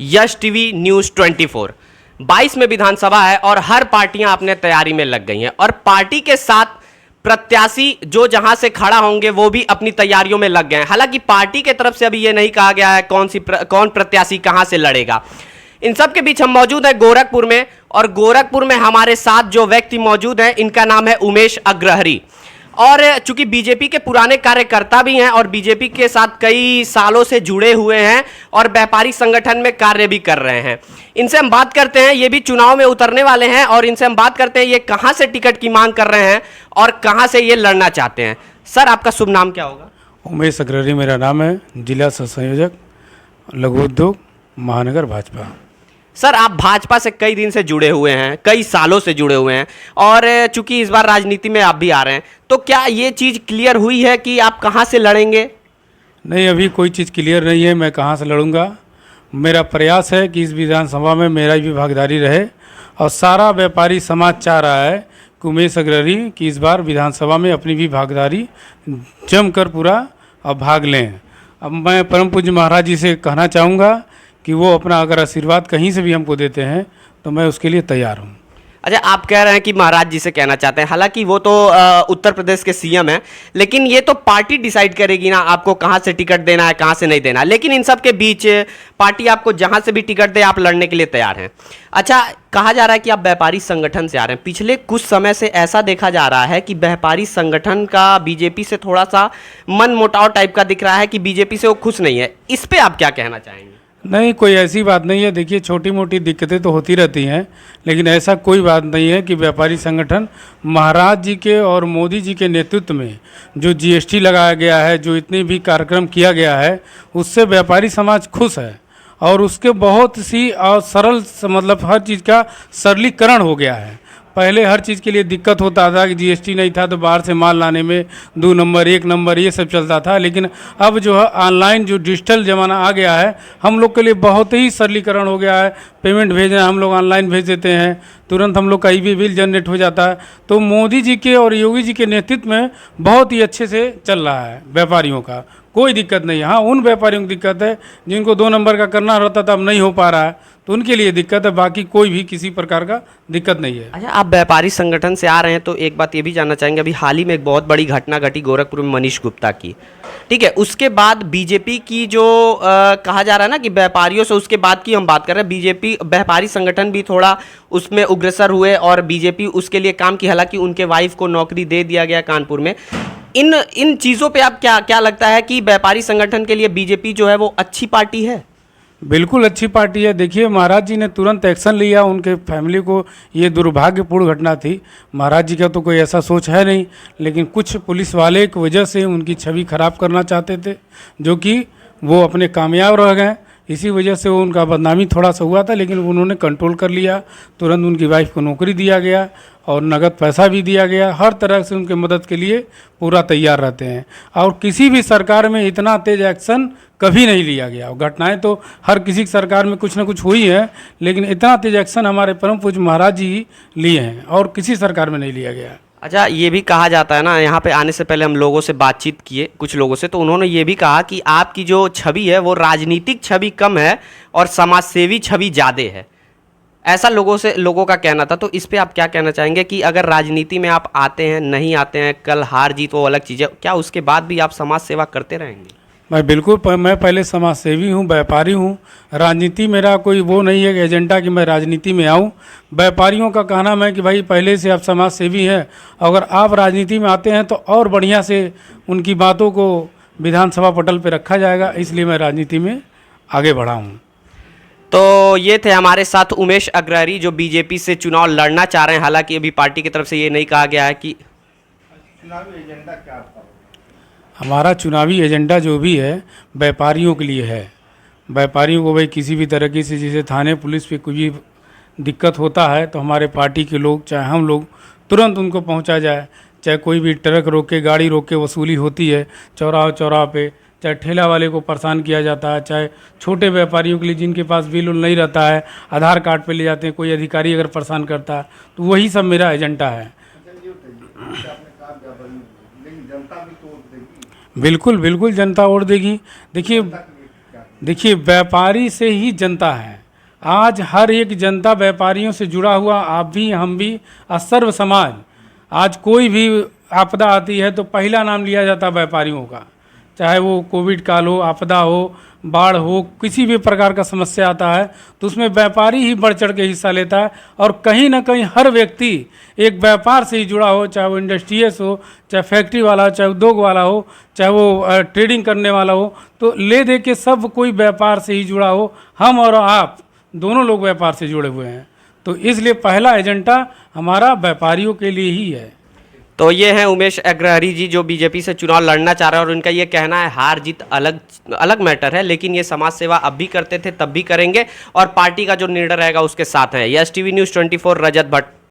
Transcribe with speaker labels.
Speaker 1: यश TV news 24। 22 में विधानसभा है और हर पार्टियां अपने तैयारी में लग गई हैं और पार्टी के साथ प्रत्याशी जो जहां से खड़ा होंगे वो भी अपनी तैयारियों में लग गए हैं। हालांकि पार्टी के तरफ से अभी ये नहीं कहा गया है कौन प्रत्याशी कहां से लड़ेगा। इन सब के बीच हम मौजूद हैं गोरखपुर में, और गोरखपुर में हमारे साथ जो व्यक्ति मौजूद हैं इनका नाम है उमेश अग्रहरी। और चूंकि बीजेपी के पुराने कार्यकर्ता भी हैं और बीजेपी के साथ कई सालों से जुड़े हुए हैं और व्यापारी संगठन में कार्य भी कर रहे हैं, इनसे हम बात करते हैं। ये भी चुनाव में उतरने वाले हैं और इनसे हम बात करते हैं ये कहां से टिकट की मांग कर रहे हैं और कहां से ये लड़ना चाहते हैं। सर, आपका शुभ नाम क्या होगा?
Speaker 2: उमेश अग्रहरी मेरा नाम है, जिला सह संयोजक लघु उद्योग महानगर भाजपा।
Speaker 1: सर, आप भाजपा से कई दिन से जुड़े हुए हैं, कई सालों से जुड़े हुए हैं और चूंकि इस बार राजनीति में आप भी आ रहे हैं, तो क्या ये चीज़ क्लियर हुई है कि आप कहां से लड़ेंगे?
Speaker 2: नहीं, अभी कोई चीज़ क्लियर नहीं है मैं कहां से लड़ूंगा। मेरा प्रयास है कि इस विधानसभा में मेरा भी भागीदारी रहे और सारा व्यापारी समाज चाह रहा है कि उमेश अग्रहरी की इस बार विधानसभा में अपनी भी भागीदारी जमकर पूरा अब भाग लें। अब मैं परम पूज्य महाराज जी से कहना चाहूँगा कि वो अपना अगर आशीर्वाद कहीं से भी हमको देते हैं तो मैं उसके लिए तैयार हूँ।
Speaker 1: अच्छा, आप कह रहे हैं कि महाराज जी से कहना चाहते हैं, हालांकि वो तो उत्तर प्रदेश के सीएम हैं, लेकिन ये तो पार्टी डिसाइड करेगी ना आपको कहां से टिकट देना है कहां से नहीं देना। लेकिन इन सब के बीच पार्टी आपको जहां से भी टिकट दे आप लड़ने के लिए तैयार हैं। अच्छा, कहा जा रहा है कि आप व्यापारी संगठन से आ रहे हैं। पिछले कुछ समय से ऐसा देखा जा रहा है कि व्यापारी संगठन का बीजेपी से थोड़ा सा मन मुटाव टाइप का दिख रहा है कि बीजेपी से वो खुश नहीं है। इस पर आप क्या कहना चाहेंगे?
Speaker 2: नहीं, कोई ऐसी बात नहीं है। देखिए, छोटी मोटी दिक्कतें तो होती रहती हैं, लेकिन ऐसा कोई बात नहीं है कि व्यापारी संगठन महाराज जी के और मोदी जी के नेतृत्व में जो जीएसटी लगाया गया है, जो इतने भी कार्यक्रम किया गया है, उससे व्यापारी समाज खुश है और उसके बहुत सी और सरल मतलब हर चीज़ का सरलीकरण हो गया है। पहले हर चीज़ के लिए दिक्कत होता था कि जीएसटी नहीं था तो बाहर से माल लाने में 2 नंबर 1 नंबर ये सब चलता था, लेकिन अब जो है ऑनलाइन जो डिजिटल ज़माना आ गया है, हम लोग के लिए बहुत ही सरलीकरण हो गया है। पेमेंट भेजना हम लोग ऑनलाइन भेज देते हैं, तुरंत हम लोग का ई बिल जनरेट हो जाता है। तो मोदी जी के और योगी जी के नेतृत्व में बहुत ही अच्छे से चल रहा है। व्यापारियों का कोई दिक्कत नहीं है। हाँ, उन व्यापारियों की दिक्कत है जिनको 2 नंबर का करना रहता था, अब नहीं हो पा रहा है, तो उनके लिए दिक्कत है। बाकी कोई भी किसी प्रकार का दिक्कत नहीं है।
Speaker 1: अच्छा, आप व्यापारी संगठन से आ रहे हैं तो एक बात ये भी जानना चाहेंगे, अभी हाल ही में एक बहुत बड़ी घटना घटी गोरखपुर में मनीष गुप्ता की, ठीक है। उसके बाद बीजेपी की जो कहा जा रहा है ना कि व्यापारियों से, उसके बाद की हम बात कर रहे हैं, बीजेपी व्यापारी संगठन भी थोड़ा उसमें उग्रसर हुए और बीजेपी उसके लिए काम की। हालांकि उनके वाइफ को नौकरी दे दिया गया कानपुर में। इन चीज़ों पे आप क्या लगता है कि व्यापारी संगठन के लिए बीजेपी जो है वो अच्छी पार्टी है?
Speaker 2: बिल्कुल अच्छी पार्टी है। देखिए, महाराज जी ने तुरंत एक्शन लिया। उनके फैमिली को ये दुर्भाग्यपूर्ण घटना थी। महाराज जी का तो कोई ऐसा सोच है नहीं, लेकिन कुछ पुलिस वाले की वजह से उनकी छवि खराब करना चाहते थे, जो कि वो अपने कामयाब रह गए। इसी वजह से वो उनका बदनामी थोड़ा सा हुआ था, लेकिन उन्होंने कंट्रोल कर लिया। तुरंत उनकी वाइफ को नौकरी दिया गया और नगद पैसा भी दिया गया। हर तरह से उनके मदद के लिए पूरा तैयार रहते हैं और किसी भी सरकार में इतना तेज एक्शन कभी नहीं लिया गया। घटनाएं तो हर किसी की सरकार में कुछ ना कुछ हुई है, लेकिन इतना तेज एक्शन हमारे परम पूज्य महाराज जी लिए हैं और किसी सरकार में नहीं लिया गया।
Speaker 1: अच्छा, ये भी कहा जाता है ना, यहाँ पे आने से पहले हम लोगों से बातचीत किए कुछ लोगों से, तो उन्होंने ये भी कहा कि आपकी जो छवि है वो राजनीतिक छवि कम है और समाजसेवी छवि ज़्यादा है। ऐसा लोगों का कहना था। तो इस पे आप क्या कहना चाहेंगे कि अगर राजनीति में आप आते हैं नहीं आते हैं, कल हार जीत वो अलग चीज़ है, क्या उसके बाद भी आप समाज सेवा करते रहेंगे?
Speaker 2: मैं पहले समाज सेवी हूँ, व्यापारी हूँ। राजनीति मेरा कोई वो नहीं है एजेंडा कि मैं राजनीति में आऊँ। व्यापारियों का कहना है कि भाई पहले से आप समाज सेवी हैं, अगर आप राजनीति में आते हैं तो और बढ़िया से उनकी बातों को विधानसभा पटल पर रखा जाएगा, इसलिए मैं राजनीति में आगे बढ़ा हूँ।
Speaker 1: तो ये थे हमारे साथ उमेश अग्रहरी जो बीजेपी से चुनाव लड़ना चाह रहे हैं। हालांकि अभी पार्टी की तरफ से ये नहीं कहा गया है कि
Speaker 2: चुनावी एजेंडा क्या आपका। हमारा चुनावी एजेंडा जो भी है व्यापारियों के लिए है। व्यापारियों को भाई किसी भी तरह की से, जैसे थाने पुलिस पे कोई भी दिक्कत होता है तो हमारे पार्टी के लोग चाहे हम लोग तुरंत उनको पहुंचा जाए। चाहे कोई भी ट्रक रोक के गाड़ी रोक के वसूली होती है चौराहा पे, चाहे ठेला वाले को परेशान किया जाता है, चाहे छोटे व्यापारियों के लिए जिनके पास बिल नहीं रहता है, आधार कार्ड पे ले जाते हैं, कोई अधिकारी अगर परेशान करता है, तो वही सब मेरा एजेंडा है। बिल्कुल बिल्कुल जनता वोट देगी। देखिए, देखिए, व्यापारी से ही जनता है। आज हर एक जनता व्यापारियों से जुड़ा हुआ, आप भी हम भी और सर्व समाज। आज कोई भी आपदा आती है तो पहला नाम लिया जाता है व्यापारियों का, चाहे वो कोविड काल हो, आपदा हो, बाढ़ हो, किसी भी प्रकार का समस्या आता है तो उसमें व्यापारी ही बढ़ चढ़ के हिस्सा लेता है। और कहीं ना कहीं हर व्यक्ति एक व्यापार से ही जुड़ा हो, चाहे वो इंडस्ट्रियस हो, चाहे फैक्ट्री वाला हो, चाहे उद्योग वाला हो, चाहे वो ट्रेडिंग करने वाला हो, तो ले दे के सब कोई व्यापार से ही जुड़ा हो। हम और आप दोनों लोग व्यापार से जुड़े हुए हैं, तो इसलिए पहला एजेंडा हमारा व्यापारियों के लिए ही है।
Speaker 1: तो ये हैं उमेश अग्रहरि जी, जो बीजेपी से चुनाव लड़ना चाह रहे हैं, और उनका ये कहना है हार जीत अलग अलग मैटर है, लेकिन ये समाज सेवा अब भी करते थे, तब भी करेंगे और पार्टी का जो निर्णय रहेगा उसके साथ हैं। यस टीवी न्यूज़ 24 रजत भट्ट।